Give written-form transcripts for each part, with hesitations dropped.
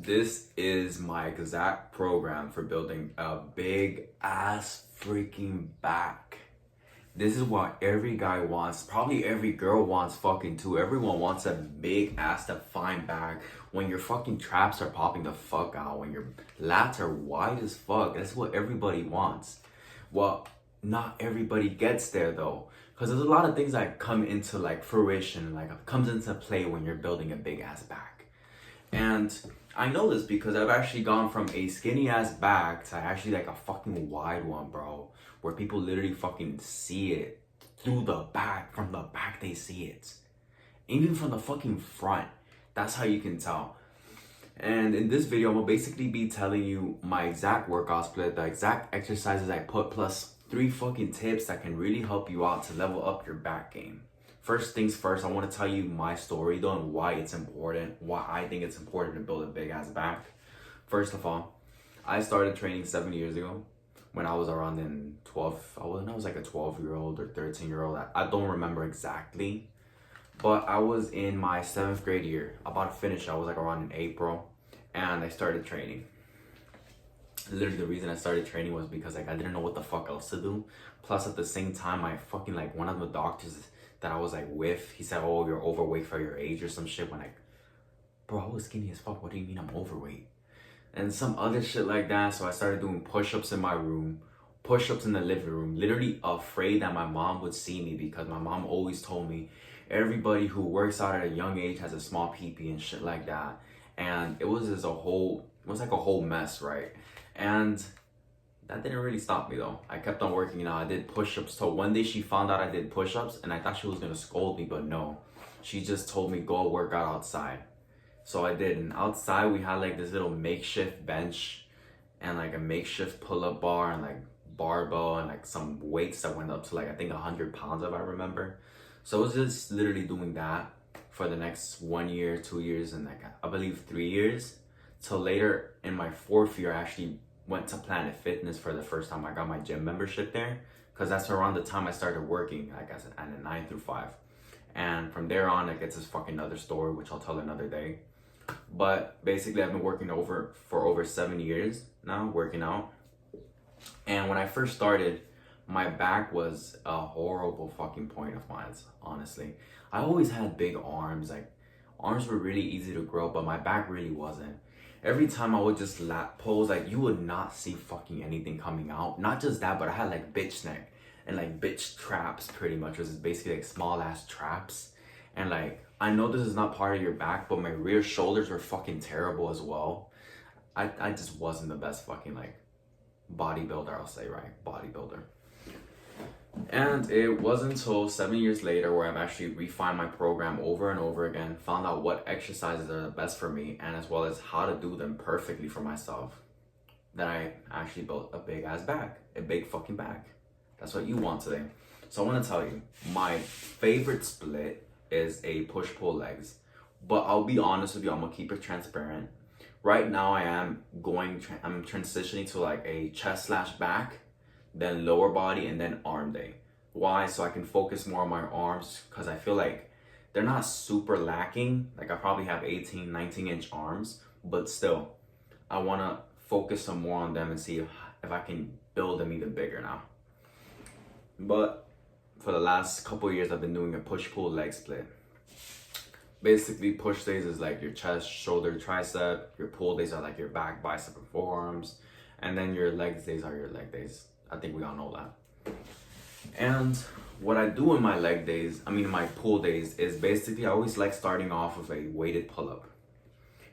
This is my exact program for building a big ass freaking back. This is what every guy wants. Probably every girl wants fucking too. Everyone wants a big ass defined back. When your fucking traps are popping the fuck out. When your lats are wide as fuck. That's what everybody wants. Well, not everybody gets there though. Because there's a lot of things that come into like fruition. Like comes into play when you're building a big ass back. And I know this because I've actually gone from a skinny ass back to actually like a fucking wide one, bro. Where people literally fucking see it through the back. From the back, they see it. Even from the fucking front. That's how you can tell. And in this video, I'm gonna basically be telling you my exact workout split, the exact exercises I put, plus 3 fucking tips that can really help you out to level up your back game. First things first, I want to tell you my story though and why it's important, why I think it's important to build a big ass back. First of all, I started training 7 years ago when I was around in 12. I was like a 12-year-old or 13-year-old. I don't remember exactly, but I was in my 7th grade year, about to finish. I was like around in April, and I started training. Literally, the reason I started training was because like I didn't know what the fuck else to do. Plus, at the same time, I fucking like one of the doctors that I was like with, he said, "Oh, you're overweight for your age" or some shit. When like, bro, I was skinny as fuck. What do you mean I'm overweight? And some other shit like that. So I started doing push-ups in my room, push-ups in the living room, literally afraid that my mom would see me, because my mom always told me everybody who works out at a young age has a small pee-pee and shit like that. And it was like a whole mess, right? And that didn't really stop me though. I kept on working out. I did push-ups. So one day she found out I did push-ups and I thought she was gonna scold me, but no. She just told me go work out outside. So I did. And outside we had like this little makeshift bench and like a makeshift pull-up bar and like barbell and like some weights that went up to like I think 100 pounds if I remember. So I was just literally doing that for the next 1 year, 2 years, and like I believe 3 years. Till later in my 4th year I actually went to Planet Fitness for the first time. I got my gym membership there because that's around the time I started working, like I said, at 9 through 5. And from there on, it gets this fucking other story, which I'll tell another day. But basically, I've been working for over 7 years now, working out. And when I first started, my back was a horrible fucking point of mine, honestly. I always had big arms. Like, arms were really easy to grow, but my back really wasn't. Every time I would just lat pose, like you would not see fucking anything coming out. Not just that, but I had like bitch neck and like bitch traps pretty much, which is basically like small ass traps. And like, I know this is not part of your back, but my rear shoulders were fucking terrible as well. I just wasn't the best fucking like bodybuilder, I'll say, right? Bodybuilder. And it wasn't until 7 years later where I've actually refined my program over and over again, found out what exercises are the best for me, and as well as how to do them perfectly for myself, that I actually built a big ass back, a big fucking back. That's what you want today. So I want to tell you, my favorite split is a push-pull legs. But I'll be honest with you, I'm gonna keep it transparent. Right now I'm transitioning to like a chest/back, then lower body, and then arm day. Why? So I can focus more on my arms, because I feel like they're not super lacking. Like I probably have 18, 19-inch arms, but still, I want to focus some more on them and see if I can build them even bigger now. But for the last couple of years, I've been doing a push-pull leg split. Basically, push days is like your chest, shoulder, tricep. Your pull days are like your back, bicep, and forearms. And then your legs days are your leg days. I think we all know that. And what I do in my my pull days, is basically I always like starting off with a weighted pull-up.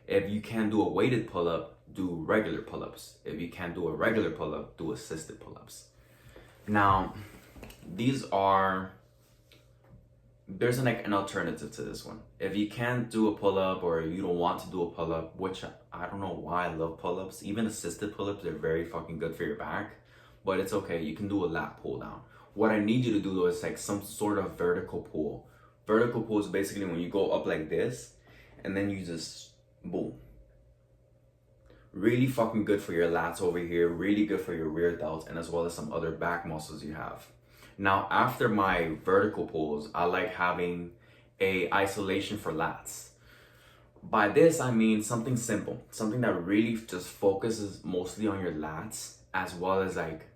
If you can't do a weighted pull-up, do regular pull-ups. If you can't do a regular pull-up, do assisted pull-ups. Now, there's like an alternative to this one. If you can't do a pull-up or you don't want to do a pull-up, which I don't know why I love pull-ups. Even assisted pull-ups, they're very fucking good for your back. But it's okay, you can do a lat pull down. What I need you to do though is like some sort of vertical pull. Vertical pull is basically when you go up like this and then you just boom. Really fucking good for your lats over here, really good for your rear delts, and as well as some other back muscles you have. Now, after my vertical pulls, I like having a isolation for lats. By this, I mean something simple, something that really just focuses mostly on your lats, as well as like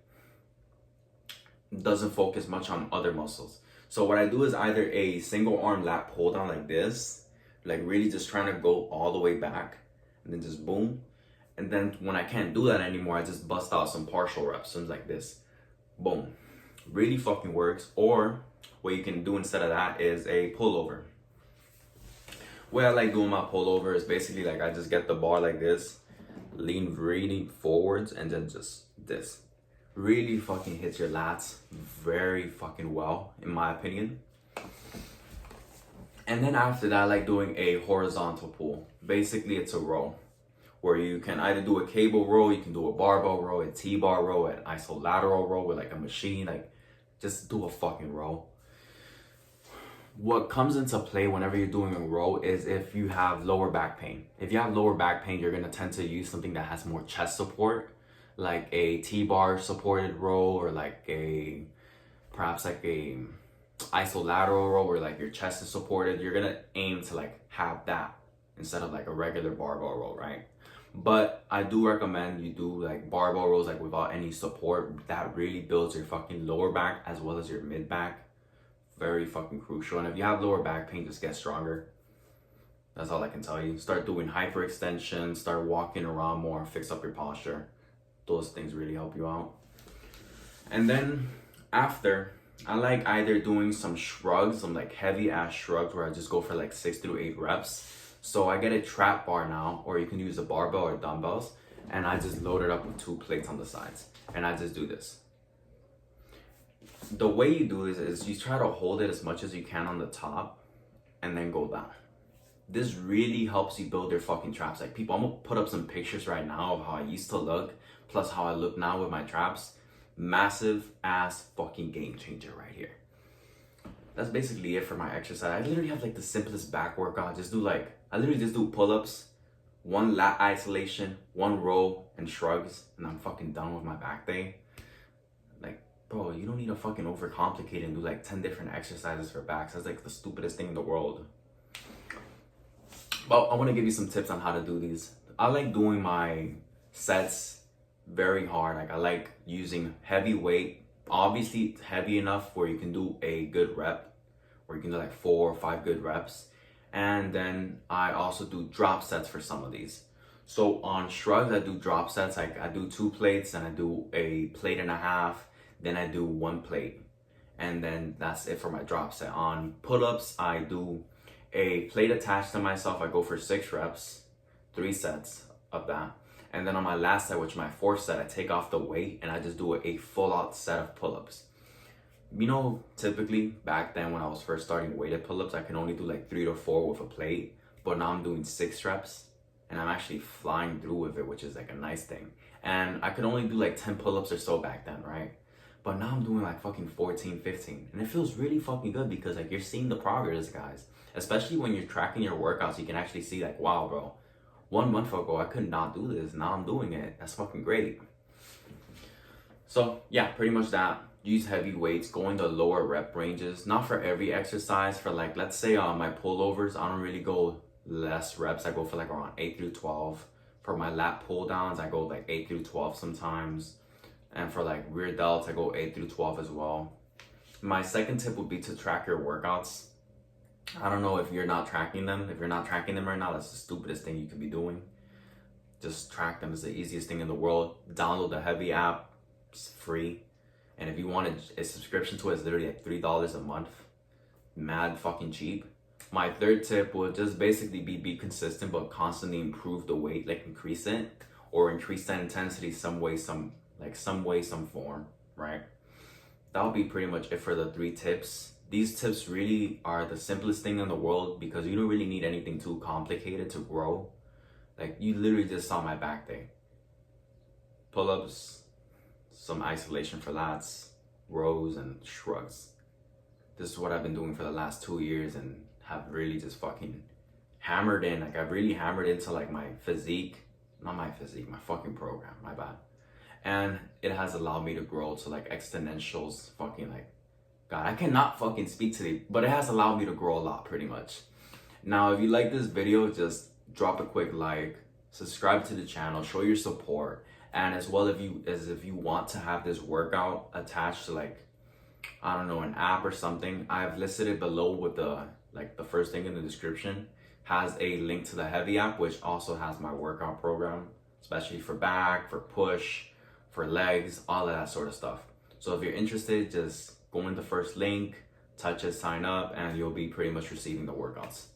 doesn't focus much on other muscles. So what I do is either a single arm lat pull down like this, like really just trying to go all the way back, and then just boom. And then when I can't do that anymore, I just bust out some partial reps, something like this, boom. Really fucking works. Or what you can do instead of that is a pullover. Way I like doing my pullover is basically like I just get the bar like this, lean really forwards, and then just this. Really fucking hits your lats very fucking well, in my opinion. And then after that, I like doing a horizontal pull. Basically, it's a row where you can either do a cable row, you can do a barbell row, a T-bar row, an isolateral row with like a machine, like just do a fucking row. What comes into play whenever you're doing a row is if you have lower back pain. If you have lower back pain, you're gonna tend to use something that has more chest support, like a T-bar supported row, or like perhaps like a isolateral row where like your chest is supported. You're gonna aim to like have that instead of like a regular barbell row, right? But I do recommend you do like barbell rows like without any support. That really builds your fucking lower back as well as your mid back. Very fucking crucial. And if you have lower back pain, just get stronger. That's all I can tell you. Start doing hyperextension, start walking around more, fix up your posture. Those things really help you out. And then after, I like either doing some shrugs, some like heavy ass shrugs where I just go for like 6 to 8 reps. So I get a trap bar now, or you can use a barbell or dumbbells, and I just load it up with 2 plates on the sides, and I just do this. The way you do this is you try to hold it as much as you can on the top and then go down. This really helps you build your fucking traps. Like people, I'm gonna put up some pictures right now of how I used to look plus how I look now with my traps. Massive ass fucking game changer right here. That's basically it for my exercise. I literally have like the simplest back workout. I literally just do pull-ups, 1 lat isolation, 1 row, and shrugs, and I'm fucking done with my back day. Like, bro, you don't need to fucking overcomplicate and do like 10 different exercises for backs. That's like the stupidest thing in the world. But I want to give you some tips on how to do these. I like doing my sets very hard. Like I like using heavy weight, obviously heavy enough where you can do a good rep, where you can do like 4 or 5 good reps. And then I also do drop sets for some of these. So on shrugs, I do drop sets. Like I do 2 plates and I do a plate and a half. Then I do 1 plate. And then that's it for my drop set. On pull-ups, I do a plate attached to myself. I go for 6 reps, 3 sets of that. And then on my last set, which is my 4th set, I take off the weight and I just do a full out set of pull-ups. You know, typically back then when I was first starting weighted pull-ups, I can only do like 3 to 4 with a plate. But now I'm doing 6 reps and I'm actually flying through with it, which is like a nice thing. And I could only do like 10 pull-ups or so back then, right? But now I'm doing like fucking 14, 15. And it feels really fucking good because like you're seeing the progress, guys. Especially when you're tracking your workouts, you can actually see like, wow, bro. 1 month ago, I could not do this. Now I'm doing it. That's fucking great. So yeah, pretty much that. Use heavy weights, go into lower rep ranges. Not for every exercise. For like, let's say on my pullovers, I don't really go less reps. I go for like around 8 through 12. For my lat pull downs, I go like 8 through 12 sometimes. And for like rear delts, I go 8 through 12 as well. My second tip would be to track your workouts. I don't know if you're not tracking them. If you're not tracking them right now, that's the stupidest thing you could be doing. Just track them. It's the easiest thing in the world. Download the Heavy app. It's free. And if you want a subscription to it, it's literally like $3 a month. Mad fucking cheap. My third tip would just basically be consistent, but constantly improve the weight, like increase it or increase that intensity some way, some form, right? That'll be pretty much it for the 3 tips. These tips really are the simplest thing in the world because you don't really need anything too complicated to grow. Like you literally just saw my back day. Pull-ups, some isolation for lats, rows, and shrugs. This is what I've been doing for the last 2 years and have really just fucking hammered in. Like I've really hammered into like my physique, not my physique, my fucking program, my bad. And it has allowed me to grow to like exponentials, fucking like, God, I cannot fucking speak today, but it has allowed me to grow a lot pretty much. Now, if you like this video, just drop a quick like, subscribe to the channel, show your support. And as well, if you want to have this workout attached to like, I don't know, an app or something, I've listed it below with the first thing in the description. Has a link to the Heavy app, which also has my workout program, especially for back, for push, for legs, all of that sort of stuff. So if you're interested, just go in the first link, touch it, sign up, and you'll be pretty much receiving the workouts.